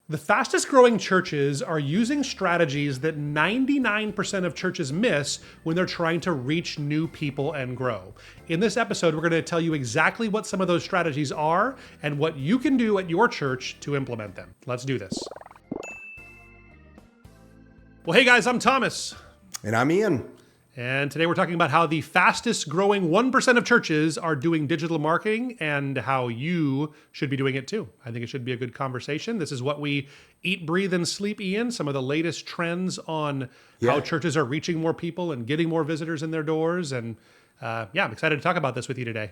The fastest growing churches are using strategies that 99% of churches miss when they're trying to reach new people and grow. In this episode, we're going to tell you exactly what some of those strategies are and what you can do at your church to implement them. Let's do this. Well, hey guys, I'm Thomas. And I'm Ian. And today we're talking about how the fastest growing 1% of churches are doing digital marketing and how you should be doing it too. I think it should be a good conversation. This is what we eat, breathe, and sleep, Ian. Some of the latest trends on how churches are reaching more people and getting more visitors in their doors. And I'm excited to talk about this with you today.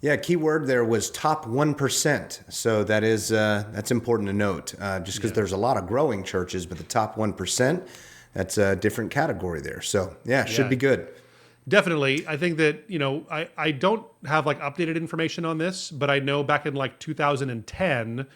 Yeah, key word there was top 1%. So that is that's important to note. Just because there's a lot of growing churches, but the top 1%, that's a different category there. So should be good. Definitely. I think that, I don't have like updated information on this, but I know back in like 2010,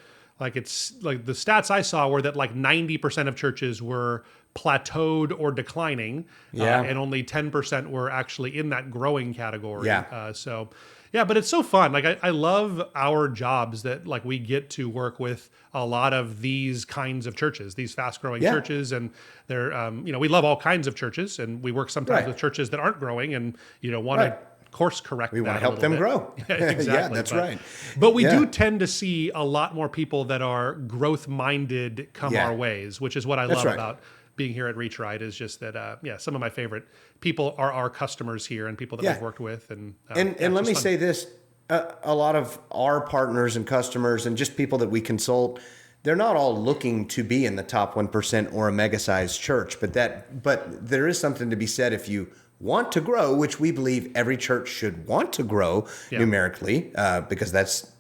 it's like the stats I saw were that like 90% of churches were plateaued or declining, and only 10% were actually in that growing category. But it's so fun. Like I love our jobs that like we get to work with a lot of these kinds of churches, these fast growing churches. And they're, we love all kinds of churches, and we work sometimes with churches that aren't growing and, want to course correct. We want to help them grow. Exactly. That's right. But we do tend to see a lot more people that are growth minded come our ways, which is what I love about being here at Reach Right, is just that, some of my favorite people are our customers here and people that I've worked with. And let me say this, a lot of our partners and customers and just people that we consult, they're not all looking to be in the top 1% or a mega-sized church, but there is something to be said if you want to grow, which we believe every church should want to grow numerically, because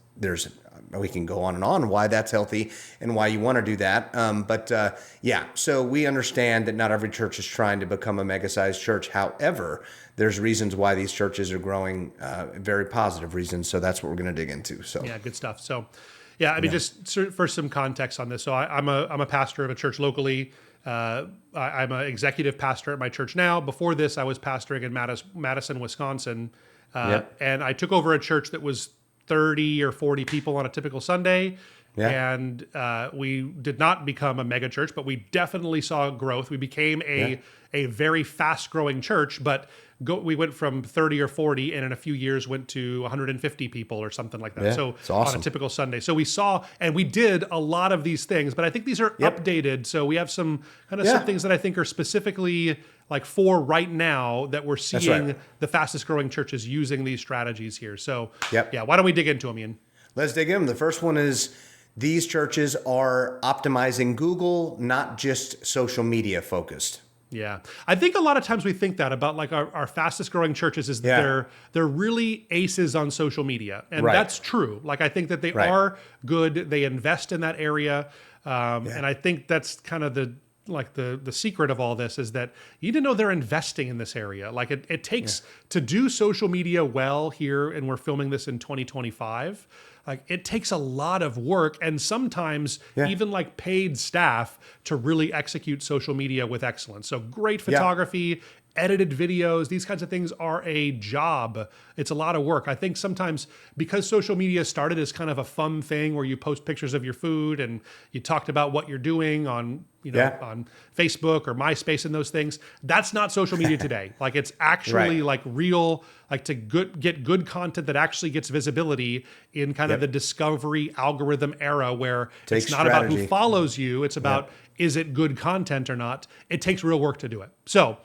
we can go on and on why that's healthy and why you want to do that. So we understand that not every church is trying to become a mega-sized church. However, there's reasons why these churches are growing, very positive reasons. So that's what we're going to dig into. So good stuff. So just for some context on this. So I'm a pastor of a church locally. I'm an executive pastor at my church now. Before this, I was pastoring in Madison, Wisconsin. And I took over a church that was 30 or 40 people on a typical Sunday. And we did not become a mega church, but we definitely saw growth. We became a very fast growing church, but we went from 30 or 40 and in a few years went to 150 people or something like that. So it's awesome. On a typical Sunday. So we saw, and we did a lot of these things, but I think these are updated. So we have some some things that I think are specifically like for right now that we're seeing the fastest growing churches using these strategies here. So why don't we dig into them, Ian? Let's dig in. The first one is these churches are optimizing Google, not just social media focused. Yeah. I think a lot of times we think that about like our fastest growing churches is that they're really aces on social media. And that's true. Like I think that they are good. They invest in that area. And I think that's kind of the secret of all this is that you need to know they're investing in this area. Like it takes to do social media well here, and we're filming this in 2025. Like it takes a lot of work and sometimes even like paid staff to really execute social media with excellence. So great photography, edited videos, these kinds of things are a job. It's a lot of work. I think sometimes because social media started as kind of a fun thing where you post pictures of your food and you talked about what you're doing on on Facebook or MySpace and those things, that's not social media today. Like it's actually like real, like to get good content that actually gets visibility in kind of the discovery algorithm era where it's not about who follows you. It's about, is it good content or not? It takes real work to do it. So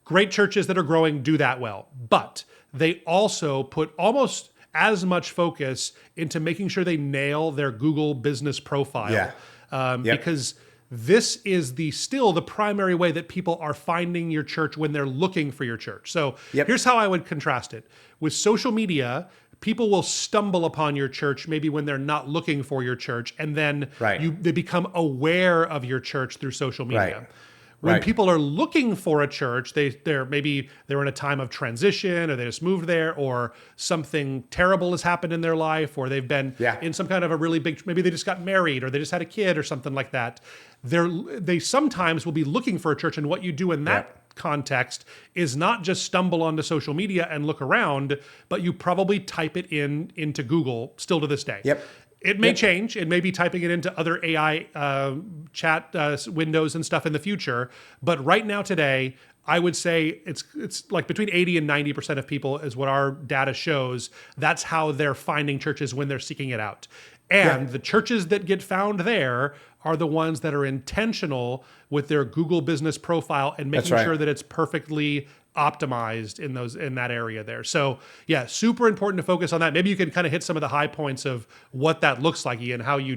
great churches that are growing do that well, but they also put almost as much focus into making sure they nail their Google business profile. Because this is still the primary way that people are finding your church when they're looking for your church. So here's how I would contrast it. With social media, people will stumble upon your church maybe when they're not looking for your church, and then they become aware of your church through social media. When people are looking for a church, they're in a time of transition, or they just moved there, or something terrible has happened in their life, or they've been in some kind of a really big, maybe they just got married or they just had a kid or something like that. They sometimes will be looking for a church, and what you do in that context is not just stumble onto social media and look around, but you probably type it into Google still to this day. It may change. It may be typing it into other AI chat windows and stuff in the future. But right now, today, I would say it's like between 80 and 90% of people is what our data shows. That's how they're finding churches when they're seeking it out. And the churches that get found there are the ones that are intentional with their Google business profile and making sure that it's perfectly optimized in that area there. So yeah, super important to focus on that. Maybe you can kind of hit some of the high points of what that looks like, Ian, how to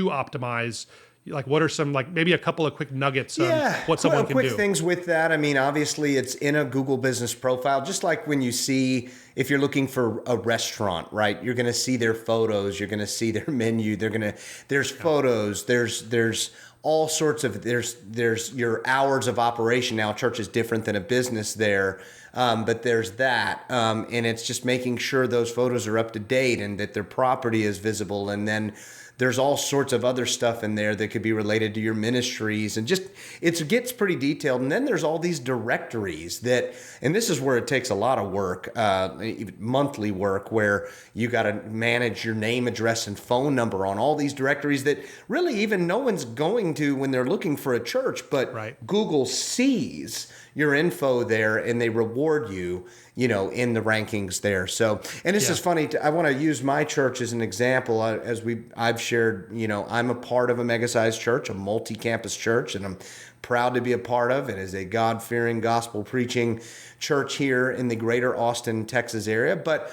optimize. Like, what are some, like, maybe a couple of quick nuggets on what someone can do? Quick things with that. I mean, obviously, it's in a Google business profile, just like when you see, if you're looking for a restaurant, right? You're going to see their photos. You're going to see their menu. There's photos. There's all sorts of, there's your hours of operation. Now, church is different than a business there. But there's that. And it's just making sure those photos are up to date and that their property is visible. And then there's all sorts of other stuff in there that could be related to your ministries, and just it gets pretty detailed. And then there's all these directories and this is where it takes a lot of work, monthly work, where you got to manage your name, address, and phone number on all these directories that really even no one's going to when they're looking for a church, but Google sees your info there and they reward you, in the rankings there. So, and this is funny. I want to use my church as an example. I've shared, I'm a part of a mega-sized church, a multi-campus church, and I'm proud to be a part of it as a God-fearing, gospel-preaching church here in the greater Austin, Texas area. But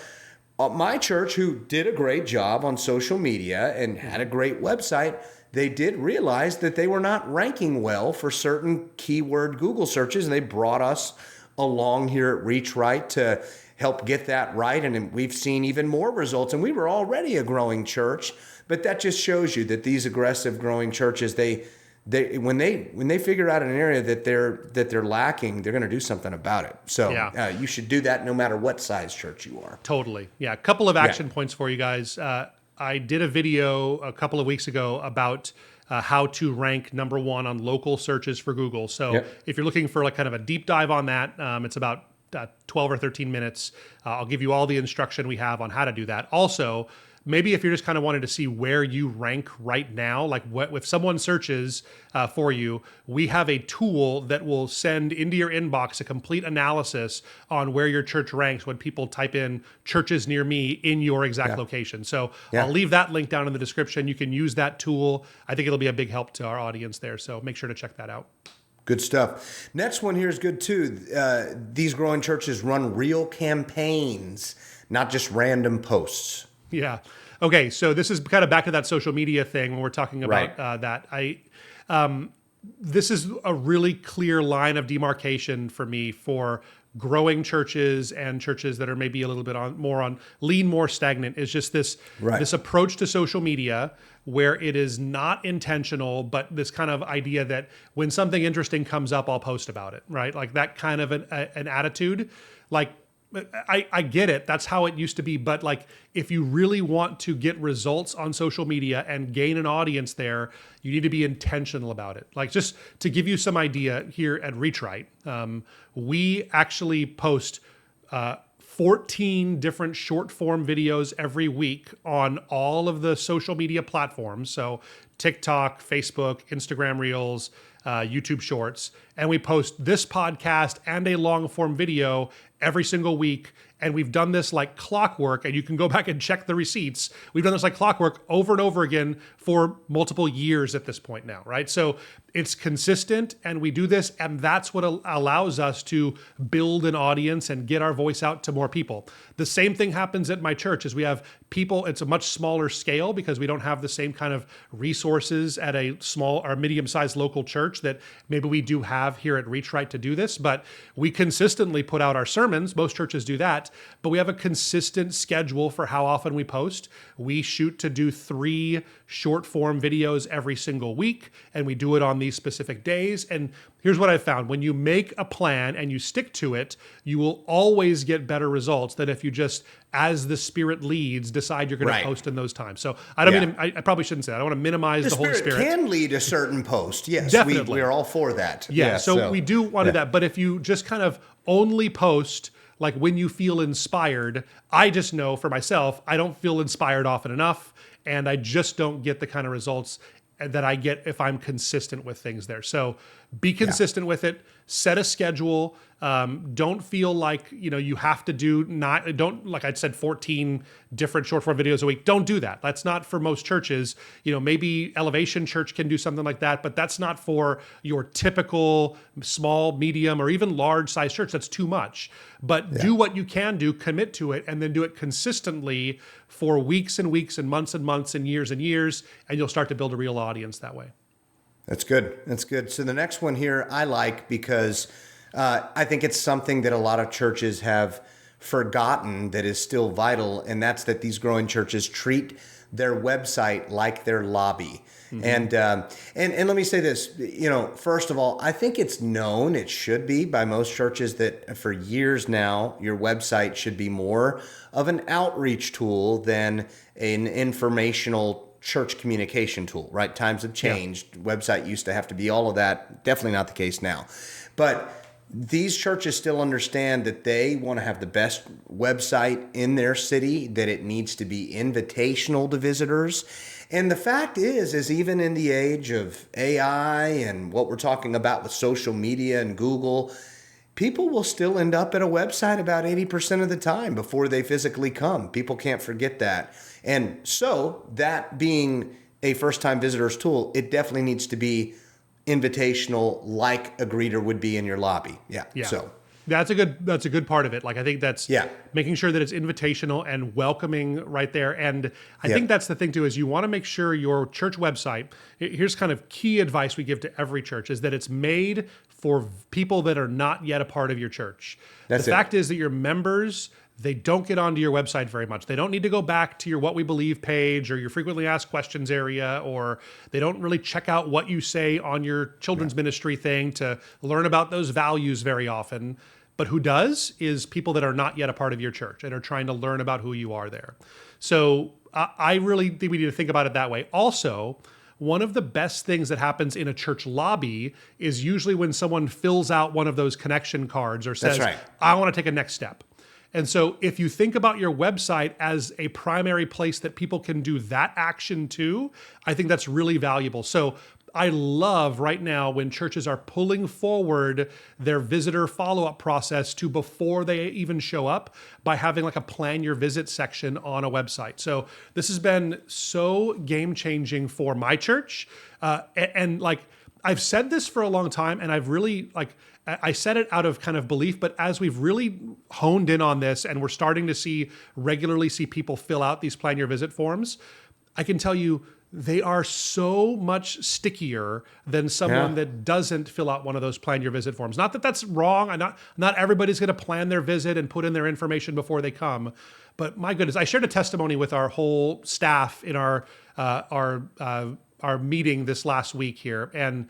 my church, who did a great job on social media and had a great website, they did realize that they were not ranking well for certain keyword Google searches, and they brought us along here at Reach Right to help get that right. And we've seen even more results, and we were already a growing church, but that just shows you that these aggressive growing churches, when they figure out an area that they're lacking, they're going to do something about it. So you should do that no matter what size church you are. Totally. Yeah. A couple of action points for you guys. I did a video a couple of weeks ago about how to rank number one on local searches for Google. So if you're looking for like kind of a deep dive on that, it's about 12 or 13 minutes. I'll give you all the instruction we have on how to do that. Also, maybe if you're just kind of wanting to see where you rank right now, like if someone searches for you, we have a tool that will send into your inbox a complete analysis on where your church ranks when people type in churches near me in your exact location. So I'll leave that link down in the description. You can use that tool. I think it'll be a big help to our audience there. So make sure to check that out. Good stuff. Next one here is good too. These growing churches run real campaigns, not just random posts. Yeah. Okay. So this is kind of back to that social media thing when we're talking about that. This is a really clear line of demarcation for me for growing churches and churches that are maybe a little bit more stagnant. Is just this approach to social media where it is not intentional, but this kind of idea that when something interesting comes up, I'll post about it, right? Like that kind of an attitude. Like, I get it. That's how it used to be. But like, if you really want to get results on social media and gain an audience there, you need to be intentional about it. Like, just to give you some idea here at Reach Right, we actually post 14 different short form videos every week on all of the social media platforms. So TikTok, Facebook, Instagram Reels, YouTube Shorts. And we post this podcast and a long form video every single week. And we've done this like clockwork, and you can go back and check the receipts. We've done this like clockwork over and over again for multiple years at this point now, right? So it's consistent, and we do this, and that's what allows us to build an audience and get our voice out to more people. The same thing happens at my church is we have people, it's a much smaller scale because we don't have the same kind of resources at a small or medium-sized local church that maybe we do have here at Reach Right to do this, but we consistently put out our sermons. Most churches do that, but we have a consistent schedule for how often we post. We shoot to do 3 short form videos every single week, and we do it on these specific days. And here's what I've found. When you make a plan and you stick to it, you will always get better results than if you just, as the Spirit leads, decide you're going to post in those times. So I don't mean, I probably shouldn't say that. I don't want to minimize the Holy Spirit. Can lead a certain post. Yes, definitely. We are all for that. Yeah, so we do want to do that. But if you just kind of only post like when you feel inspired, I just know for myself, I don't feel inspired often enough. and I just don't get the kind of results that I get if I'm consistent with things there. So be consistent with it. Set a schedule. Don't feel like, you have to don't, like I said, 14 different short form videos a week. Don't do that. That's not for most churches. Maybe Elevation Church can do something like that, but that's not for your typical small, medium, or even large size church. That's too much. But do what you can do, commit to it, and then do it consistently for weeks and weeks and months and years, and you'll start to build a real audience that way. That's good. That's good. So the next one here I like because I think it's something that a lot of churches have forgotten that is still vital, and that's that these growing churches treat their website like their lobby. Mm-hmm. And let me say this, first of all, I think it's known, it should be by most churches, that for years now, your website should be more of an outreach tool than an informational church communication tool, right? Times have changed. Yeah. Website used to have to be all of that. Definitely not the case now. But these churches still understand that they want to have the best website in their city, that it needs to be invitational to visitors. And the fact is even in the age of AI and what we're talking about with social media and Google, people will still end up at a website about 80% of the time before they physically come. People can't forget that. And so that being a first-time visitor's tool, it definitely needs to be invitational like a greeter would be in your lobby. Yeah. So that's a good part of it. Like, I think that's making sure that it's invitational and welcoming right there. And I think that's the thing too, is you want to make sure your church website, here's kind of key advice we give to every church, is that it's made for people that are not yet a part of your church. The fact is that your members, they don't get onto your website very much. They don't need to go back to your What We Believe page or your frequently asked questions area, or they don't really check out what you say on your children's ministry thing to learn about those values very often. But who does is people that are not yet a part of your church and are trying to learn about who you are there. So I really think we need to think about it that way. Also, one of the best things that happens in a church lobby is usually when someone fills out one of those connection cards or says, I want to take a next step. And so if you think about your website as a primary place that people can do that action too, I think that's really valuable. So I love right now when churches are pulling forward their visitor follow-up process to before they even show up by having like a plan your visit section on a website. So this has been so game-changing for my church. And like, I've said this for a long time, and I've really I said it out of kind of belief, but as we've really honed in on this and we're starting to regularly see people fill out these plan your visit forms, I can tell you they are so much stickier than someone that doesn't fill out one of those plan your visit forms. Not that that's wrong. Not everybody's going to plan their visit and put in their information before they come. But my goodness, I shared a testimony with our whole staff in our meeting this last week here. And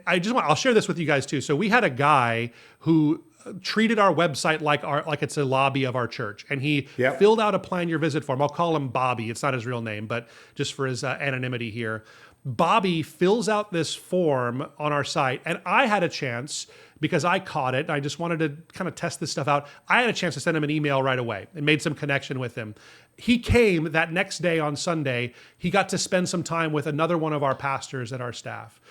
I'll share this with you guys too. So we had a guy who treated our website like it's a lobby of our church. And he filled out a plan your visit form. I'll call him Bobby. It's not his real name, but just for his anonymity here. Bobby fills out this form on our site. And I had a chance, because I caught it, I just wanted to kind of test this stuff out. I had a chance to send him an email right away and made some connection with him. He came that next day on Sunday. He got to spend some time with another one of our pastors at our staff.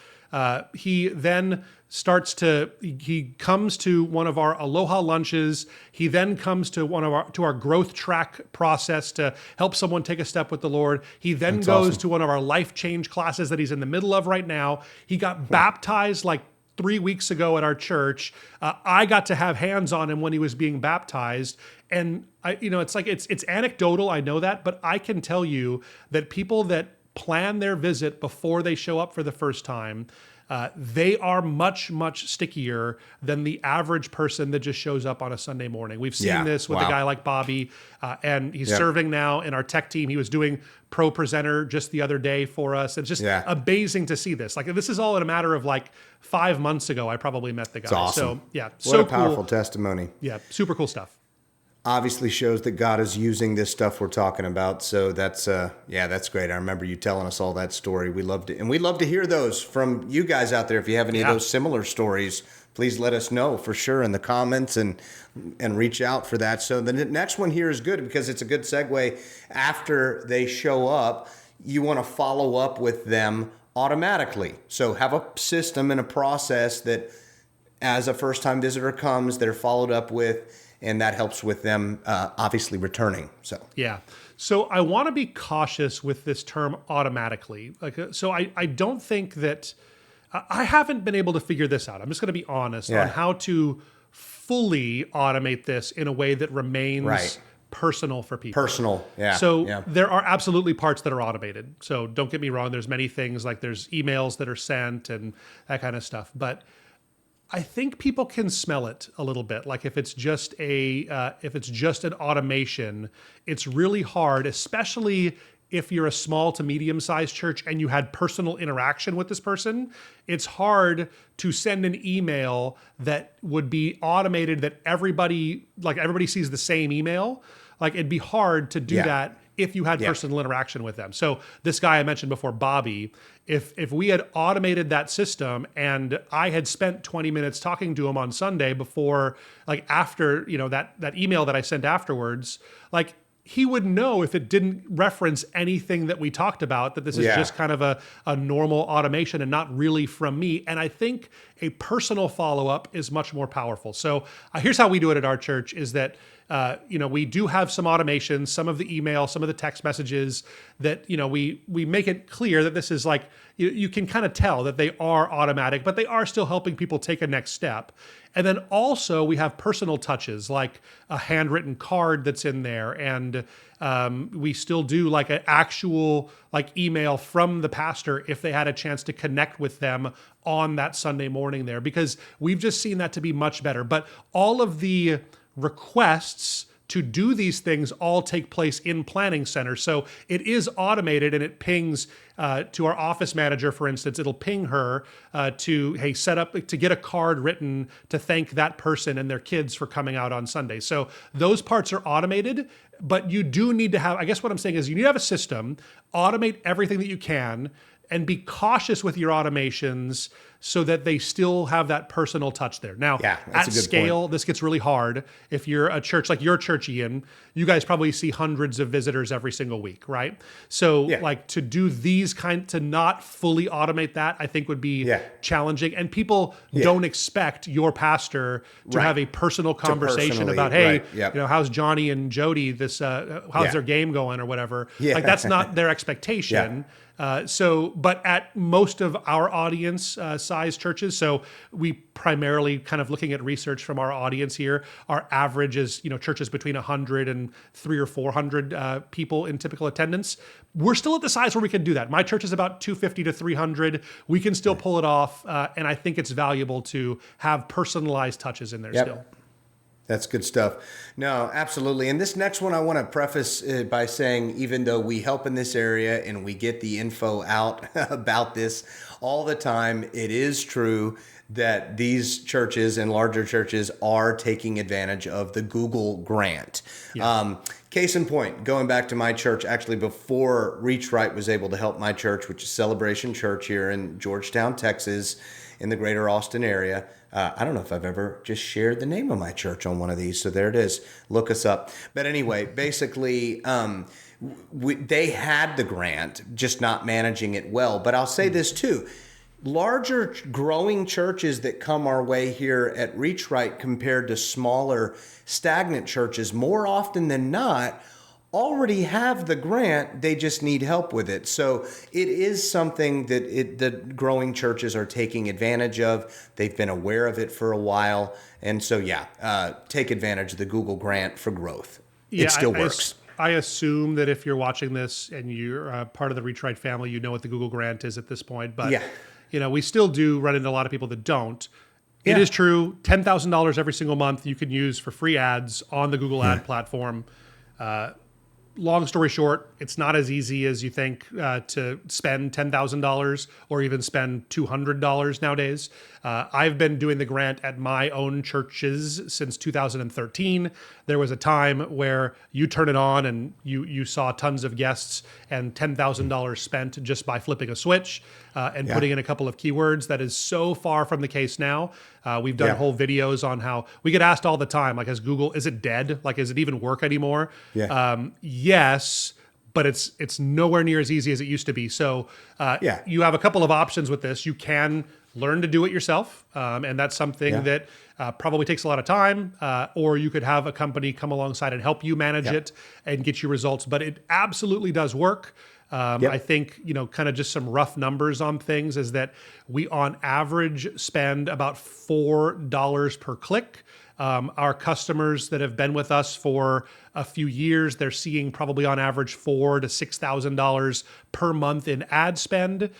He then he comes to one of our Aloha lunches. He then comes to our growth track process to help someone take a step with the Lord. He then goes to one of our life change classes that he's in the middle of right now. He got baptized like 3 weeks ago at our church. I got to have hands on him when he was being baptized. And it's anecdotal, I know that, but I can tell you that people that plan their visit before they show up for the first time, they are much, much stickier than the average person that just shows up on a Sunday morning. We've seen this with a guy like Bobby, and he's serving now in our tech team. He was doing Pro Presenter just the other day for us. It's just amazing to see this. Like, this is all in a matter of like 5 months ago, I probably met the guy. It's awesome. So what a powerful testimony. Yeah, super cool stuff. Obviously shows that God is using this stuff we're talking about. So that's great. I remember you telling us all that story. We'd love to hear those from you guys out there. If you have any of those similar stories, please let us know for sure in the comments and reach out for that. So the next one here is good because it's a good segue. After they show up, you want to follow up with them automatically. So have a system and a process that as a first-time visitor comes, they're followed up with, and that helps with them obviously returning. Yeah. So I want to be cautious with this term automatically. So I don't think that I haven't been able to figure this out. I'm just going to be honest on how to fully automate this in a way that remains personal for people. Personal, So there are absolutely parts that are automated. So don't get me wrong. There's many things like there's emails that are sent and that kind of stuff. But I think people can smell it a little bit. Like if it's just an automation, it's really hard, especially if you're a small to medium-sized church and you had personal interaction with this person. It's hard to send an email that would be automated that everybody sees the same email. Like it'd be hard to do that if you had personal interaction with them. So this guy I mentioned before, Bobby, if we had automated that system and I had spent 20 minutes talking to him on Sunday before, like after, that email that I sent afterwards, like he would know if it didn't reference anything that we talked about, that this is just kind of a normal automation and not really from me. And I think a personal follow-up is much more powerful. So here's how we do it at our church is that, we do have some automation, some of the email, some of the text messages that, we make it clear that this is like, you can kind of tell that they are automatic, but they are still helping people take a next step. And then also we have personal touches like a handwritten card that's in there. And we still do like an actual like email from the pastor if they had a chance to connect with them on that Sunday morning there, because we've just seen that to be much better. But all of the requests to do these things all take place in Planning Center. So it is automated and it pings to our office manager, for instance. It'll ping her to set up to get a card written to thank that person and their kids for coming out on Sunday. So those parts are automated, but you do need to have, I guess what I'm saying is you need to have a system, automate everything that you can, and be cautious with your automations so that they still have that personal touch there. Now, at scale, this gets really hard. If you're a church like your church, Ian, you guys probably see hundreds of visitors every single week, right? So like to do these to not fully automate that, I think would be challenging. And people don't expect your pastor to have a personal conversation about, hey, how's Johnny and Jody how's their game going or whatever. Like that's not their expectation. But at most of our audience size churches, so we primarily kind of looking at research from our audience here, our average is, churches between 100 and 300 or 400 people in typical attendance. We're still at the size where we can do that. My church is about 250 to 300. We can still pull it off. And I think it's valuable to have personalized touches in there still. That's good stuff. No, absolutely. And this next one, I want to preface by saying, even though we help in this area and we get the info out about this all the time, it is true that these churches and larger churches are taking advantage of the Google grant. Case in point, going back to my church, actually before Reach Right was able to help my church, which is Celebration Church here in Georgetown, Texas, in the greater Austin area. I don't know if I've ever just shared the name of my church on one of these. So there it is. Look us up. But anyway, basically, they had the grant, just not managing it well. But I'll say this too. Larger growing churches that come our way here at Reach Right compared to smaller stagnant churches, more often than not, already have the grant, they just need help with it. So it is something that the growing churches are taking advantage of. They've been aware of it for a while. And so, take advantage of the Google grant for growth. It still works. I assume that if you're watching this and you're part of the Reach Right family, you know what the Google grant is at this point. But, we still do run into a lot of people that don't. It is true, $10,000 every single month you can use for free ads on the Google ad platform. Long story short, it's not as easy as you think to spend $10,000 or even spend $200 nowadays. I've been doing the grant at my own churches since 2013. There was a time where you turn it on and you saw tons of guests and $10,000 spent just by flipping a switch and putting in a couple of keywords. That is so far from the case now. We've done whole videos on how we get asked all the time, like, is it dead? Like, does it even work anymore? Yes, but it's nowhere near as easy as it used to be. So you have a couple of options with this. You can learn to do it yourself, and that's something that probably takes a lot of time, or you could have a company come alongside and help you manage it and get you results. But it absolutely does work. I think, kind of just some rough numbers on things is that we on average spend about $4 per click. Our customers that have been with us for a few years, they're seeing probably on average $4,000 to $6,000 per month in ad spend.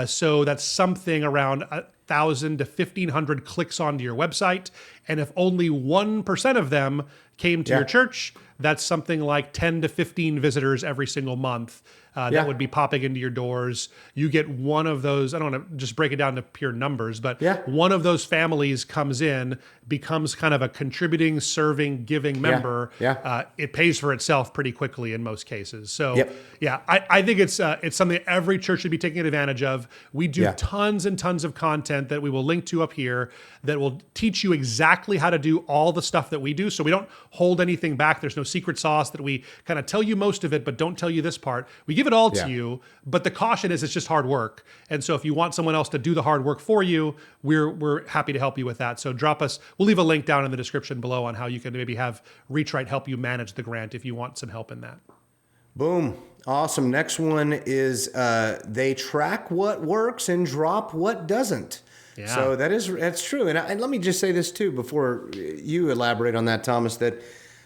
So that's something around 1,000 to 1,500 clicks onto your website. And if only 1% of them came to your church, that's something like 10 to 15 visitors every single month that would be popping into your doors. You get one of those, I don't want to just break it down to pure numbers, but one of those families comes in, becomes kind of a contributing, serving, giving member. It pays for itself pretty quickly in most cases. So I think it's something that every church should be taking advantage of. We do tons and tons of content that we will link to up here that will teach you exactly how to do all the stuff that we do. So we don't hold anything back. There's no secret sauce that we kind of tell you most of it, but don't tell you this part. We give it all to you, but the caution is it's just hard work. And so if you want someone else to do the hard work for you, we're happy to help you with that. So drop us, we'll leave a link down in the description below on how you can maybe have ReachRight help you manage the grant if you want some help in that. Boom. Awesome. Next one is they track what works and drop what doesn't. Yeah. So that's true. And let me just say this too, before you elaborate on that, Thomas, that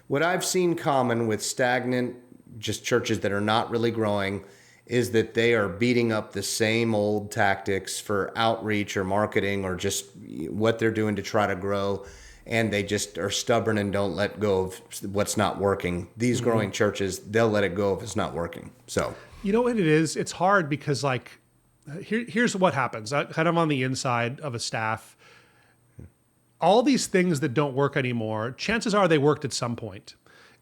what I've seen common with stagnant, just churches that are not really growing, is that they are beating up the same old tactics for outreach or marketing or just what they're doing to try to grow. And they just are stubborn and don't let go of what's not working. These growing churches, they'll let it go if it's not working. So, you know what it is? It's hard because here's what happens. Kind of on the inside of a staff, all these things that don't work anymore, chances are they worked at some point.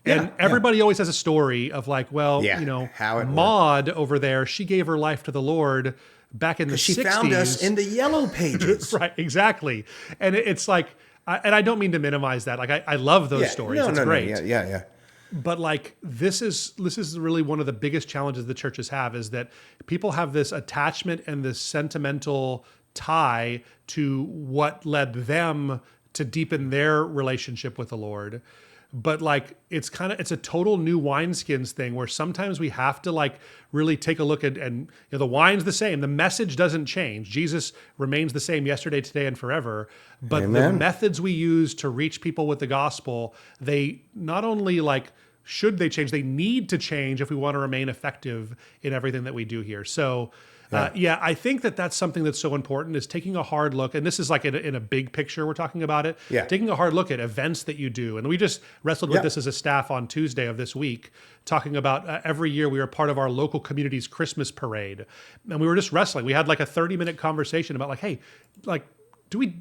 And everybody always has a story of how Maud over there, she gave her life to the Lord back in the 60s. She found us in the yellow pages. Right, exactly. And it's like, and I don't mean to minimize that. Like I love those stories. It's great. Yeah. But this is really one of the biggest challenges the churches have, is that people have this attachment and this sentimental tie to what led them to deepen their relationship with the Lord. But it's a total new wineskins thing where sometimes we have to really take a look at, and the wine's the same. The message doesn't change. Jesus remains the same yesterday, today, and forever. But the methods we use to reach people with the gospel, they not only should they change, they need to change if we want to remain effective in everything that we do here. So I think that's something that's so important, is taking a hard look. And this is in a big picture, we're talking about it. Taking a hard look at events that you do. And we just wrestled with this as a staff on Tuesday of this week, talking about every year we are part of our local community's Christmas parade. And we were just wrestling. We had a 30-minute conversation about hey,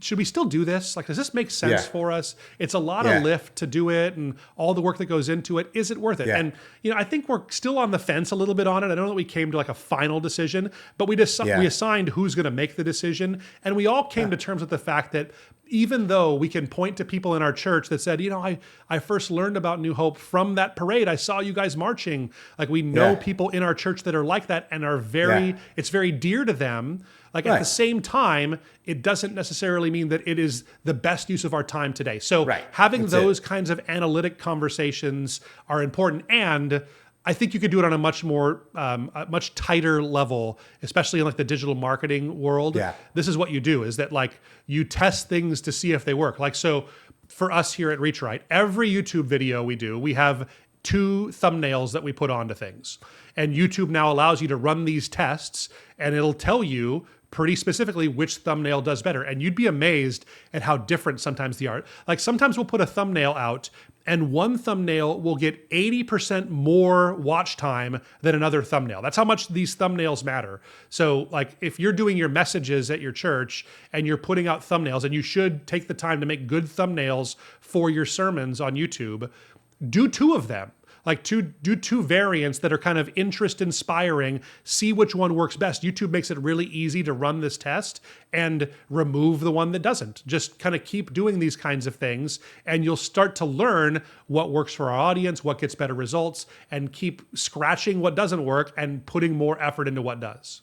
should we still do this? Does this make sense for us? It's a lot of lift to do it and all the work that goes into it. Is it worth it? And, I think we're still on the fence a little bit on it. I don't know that we came to a final decision, but we assigned who's going to make the decision. And we all came to terms with the fact that even though we can point to people in our church that said, I first learned about New Hope from that parade. I saw you guys marching. We know people in our church that are like that and are it's very dear to them. At the same time, it doesn't necessarily mean that it is the best use of our time today. So having those kinds of analytic conversations are important. And I think you could do it on a much more, much tighter level, especially in the digital marketing world. This is what you do, is that you test things to see if they work. So for us here at ReachRight, every YouTube video we do, we have 2 thumbnails that we put onto things. And YouTube now allows you to run these tests, and it'll tell you pretty specifically which thumbnail does better. And you'd be amazed at how different sometimes they are. Sometimes we'll put a thumbnail out and one thumbnail will get 80% more watch time than another thumbnail. That's how much these thumbnails matter. So if you're doing your messages at your church and you're putting out thumbnails, and you should take the time to make good thumbnails for your sermons on YouTube, do 2 of them. like do two variants that are kind of interest inspiring, see which one works best. YouTube makes it really easy to run this test and remove the one that doesn't. Just kind of keep doing these kinds of things and you'll start to learn what works for our audience, what gets better results, and keep scratching what doesn't work and putting more effort into what does.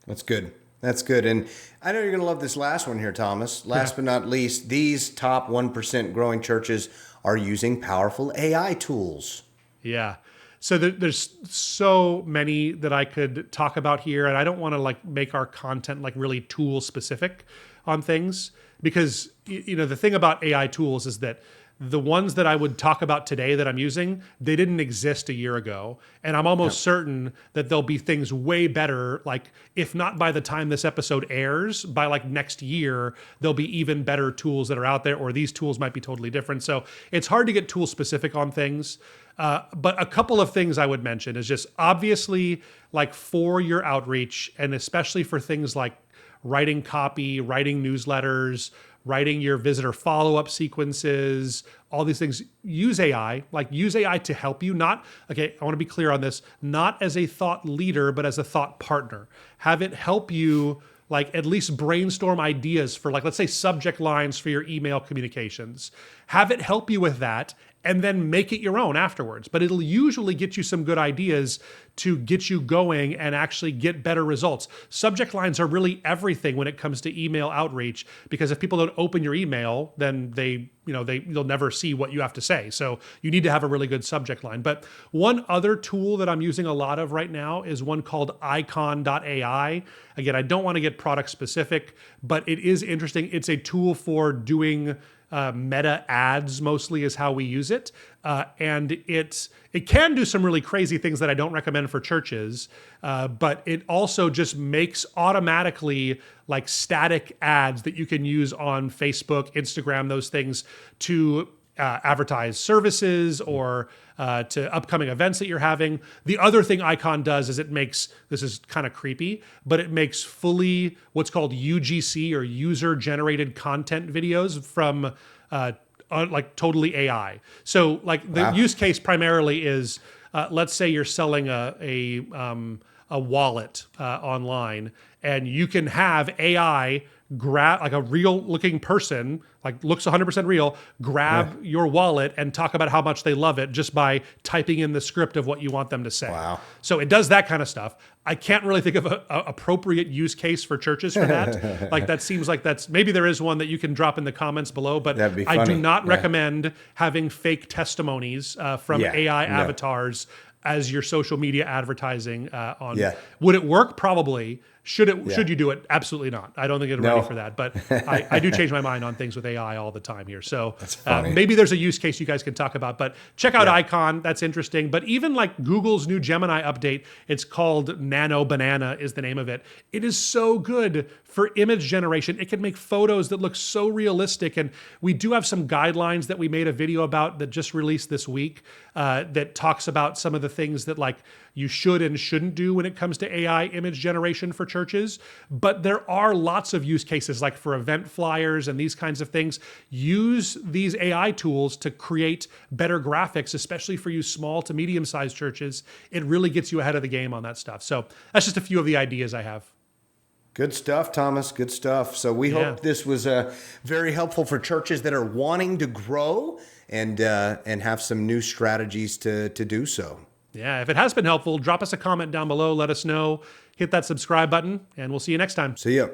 That's good. That's good. And I know you're going to love this last one here, Thomas. Last but not least, these top 1% growing churches are using powerful AI tools. Yeah. So there's so many that I could talk about here, and I don't want to like make our content like really tool specific on things, because the thing about AI tools is that the ones that I would talk about today that I'm using, they didn't exist a year ago. And I'm almost certain that there'll be things way better, like if not by the time this episode airs, by like next year, there'll be even better tools that are out there, or these tools might be totally different. So it's hard to get tool specific on things. But a couple of things I would mention is just obviously like for your outreach, and especially for things like writing copy, writing newsletters, writing your visitor follow-up sequences, all these things, use AI, use AI to help you. I want to be clear on this, not as a thought leader, but as a thought partner. Have it help you at least brainstorm ideas for let's say subject lines for your email communications. Have it help you with that and then make it your own afterwards. But it'll usually get you some good ideas to get you going and actually get better results. Subject lines are really everything when it comes to email outreach, because if people don't open your email, then you'll never see what you have to say. So you need to have a really good subject line. But one other tool that I'm using a lot of right now is one called icon.ai. Again, I don't want to get product specific, but it is interesting. It's a tool for doing meta ads, mostly is how we use it. And it can do some really crazy things that I don't recommend for churches, but it also just makes automatically static ads that you can use on Facebook, Instagram, those things to advertise services or to upcoming events that you're having. The other thing Icon does is this is kind of creepy, but it makes fully what's called UGC or user generated content videos from totally AI. So the use case primarily is, let's say you're selling a wallet online, and you can have AI grab a real looking person, looks 100% real, grab your wallet and talk about how much they love it just by typing in the script of what you want them to say. Wow. So it does that kind of stuff. I can't really think of an appropriate use case for churches for that. That seems like maybe there is one that you can drop in the comments below, but I do not recommend having fake testimonies from AI avatars as your social media advertising on. Would it work? Probably. Should you do it? Absolutely not. I don't think it's ready for that. But I do change my mind on things with AI all the time here. So maybe there's a use case you guys can talk about. But check out Icon. That's interesting. But even Google's new Gemini update, it's called Nano Banana is the name of it. It is so good for image generation. It can make photos that look so realistic. And we do have some guidelines that we made a video about that just released this week that talks about some of the things that you should and shouldn't do when it comes to AI image generation for churches. But there are lots of use cases for event flyers and these kinds of things. Use these AI tools to create better graphics, especially for you small to medium-sized churches. It really gets you ahead of the game on that stuff. So that's just a few of the ideas I have. Good stuff, Thomas. Good stuff. So we hope this was very helpful for churches that are wanting to grow and have some new strategies to do so. Yeah, if it has been helpful, drop us a comment down below. Let us know. Hit that subscribe button, and we'll see you next time. See ya.